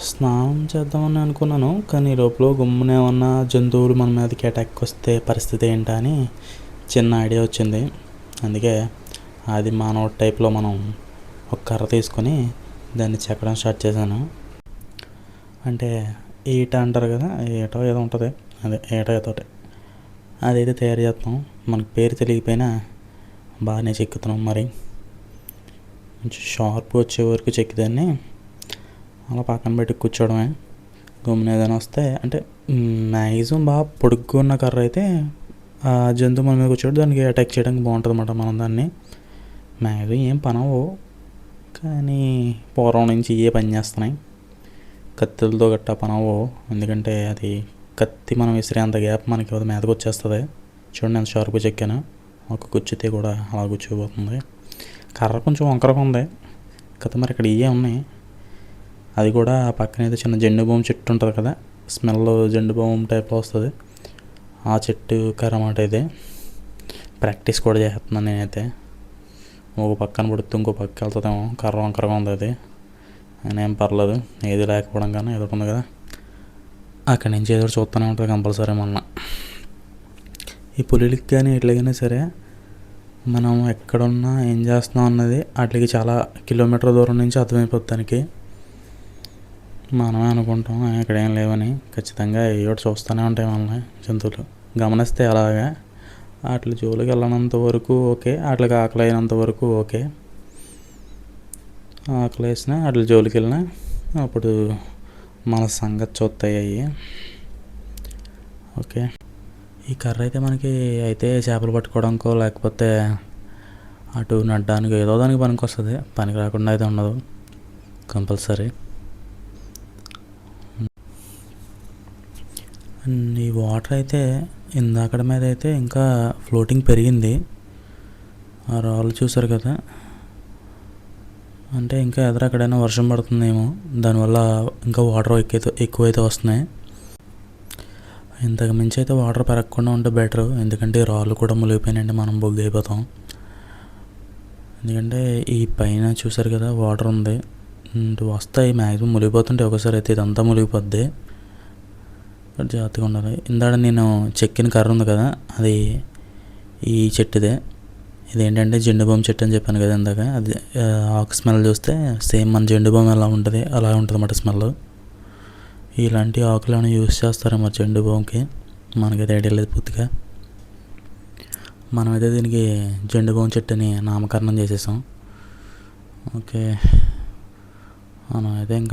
స్నానం చేద్దామని అనుకున్నాను. కానీ లోపల గమ్మున ఏమన్నా జంతువులు మన మీదకి అటాక్ వస్తే పరిస్థితి ఏంటా అని చిన్న ఐడియా వచ్చింది. అందుకే అది మానవుడి టైప్లో మనం ఒక కర్ర తీసుకొని దాన్ని చెక్కడం స్టార్ట్ చేశాను. అంటే ఈట అంటారు కదా, ఈటో ఏదో ఉంటుంది, అదే ఈటతోటి అదైతే తయారు చేస్తాం. మనకు పేరు తెలియకపోయినా బాగానే చెక్కుతున్నాం. మరి కొంచెం షార్ప్ వచ్చే వరకు చెక్కిదాన్ని అలా పక్కన పెట్టి కూర్చోవడమే. గమ్మున ఏదైనా వస్తే అంటే మ్యాక్సిమం బాగా పొడుగ్గా ఉన్న కర్ర అయితే ఆ జంతువు మన మీద కూర్చోడు, దానికి అటాక్ చేయడానికి బాగుంటుంది అన్నమాట. మనం దాన్ని మ్యాక్సిమం ఏం పనవు, కానీ పూర్వం నుంచి ఏ పని చేస్తున్నాయి. కత్తులతో గట్టా పనవు, ఎందుకంటే అది కత్తి మనం విసిరే అంత గ్యాప్ మనకి మీదకి వచ్చేస్తుంది. చూడండి ఎంత షార్ప్గా చెక్కాను. ఒక గుచ్చితే కూడా అలా గుచ్చిపోతుంది. కర్ర కొంచెం వంకరగా ఉంది కదా, మరి ఇక్కడ ఇవే ఉన్నాయి. అది కూడా పక్కన అయితే చిన్న జెండు బామ్ చెట్టు ఉంటుంది కదా, స్మెల్ జెండు బామ్ టైప్లో వస్తుంది. ఆ చెట్టు కర్ర మాట అయితే ప్రాక్టీస్ కూడా చేస్తున్నాను నేనైతే. ఒక పక్కన పడుతూ ఇంకో పక్క వెళ్తుందేమో, కర్ర వంకరగా ఉంది అది. నేనేం పర్లేదు, ఏది లేకపోవడం కానీ ఏదో ఉంది కదా, అక్కడి నుంచి ఏదో చూస్తూనే ఉంటుంది కంపల్సరీ. మొన్న ఈ పులికి కానీ ఎట్లాగైనా సరే మనం ఎక్కడున్నా ఏం చేస్తున్నాం అన్నది వాటికి చాలా కిలోమీటర్ దూరం నుంచి అర్థమైపోతుంది. దానికి మనమే అనుకుంటాం ఇక్కడ ఏం లేవని, ఖచ్చితంగా ఏదో చూస్తూనే ఉంటాయి మనల్ని జంతువులు. గమనిస్తే అలాగా వాటి జోలికి వెళ్ళినంత వరకు ఓకే, వాటికి ఆకలి అయినంత వరకు ఓకే. ఆకలి వేసినా వాటి జోలికి వెళ్ళినా అప్పుడు మన సంగతి చూస్తాయి అవి. ఓకే, ఈ కర్ర అయితే మనకి అయితే చేపలు పట్టుకోవడానికో లేకపోతే అటు నడ్డానికి ఏదో దానికి పనికి వస్తుంది, పనికి రాకుండా అయితే ఉండదు కంపల్సరీ. ఈ వాటర్ అయితే ఇందాకడ మీద అయితే ఇంకా ఫ్లోటింగ్ పెరిగింది. ఆ రాళ్ళు చూసారు కదా, అంటే ఇంకా ఎక్కడైనా వర్షం పడుతుందేమో, దానివల్ల ఇంకా వాటర్ ఎక్కువైతే వస్తున్నాయి. ఇంతకు మించి అయితే వాటర్ పెరగకుండా ఉంటే బెటర్, ఎందుకంటే రాళ్ళు కూడా మునిగిపోయినాయంటే మనం బొగ్గు అయిపోతాం. ఎందుకంటే ఈ పైన చూసారు కదా వాటర్ ఉంది, వస్తాయి మ్యాక్సిమం మునిగిపోతుంటే ఒకసారి అయితే ఇదంతా మునిగిపోద్ది. జాగ్రత్తగా ఉండాలి. ఇందాక నేను చెక్కిన కర్ర ఉంది కదా, అది ఈ చెట్టుదే. ఇదేంటంటే జెండు బామ్ చెట్టు అని చెప్పాను కదా ఇందాక, అది ఆకు స్మెల్ చూస్తే సేమ్ మన జెండు బామ్ ఎలా ఉంటుంది అలా ఉంటుంది అన్నమాట స్మెల్. ఇలాంటి ఆకులు ఏమైనా యూస్ చేస్తారేమో జెండు బామ్కి, మనకైతే ఐడియా లేదు పూర్తిగా. మనమైతే దీనికి జెండు బామ్ చెట్టు అని నామకరణం చేసేసాం. ఓకే, మనం అయితే ఇంకా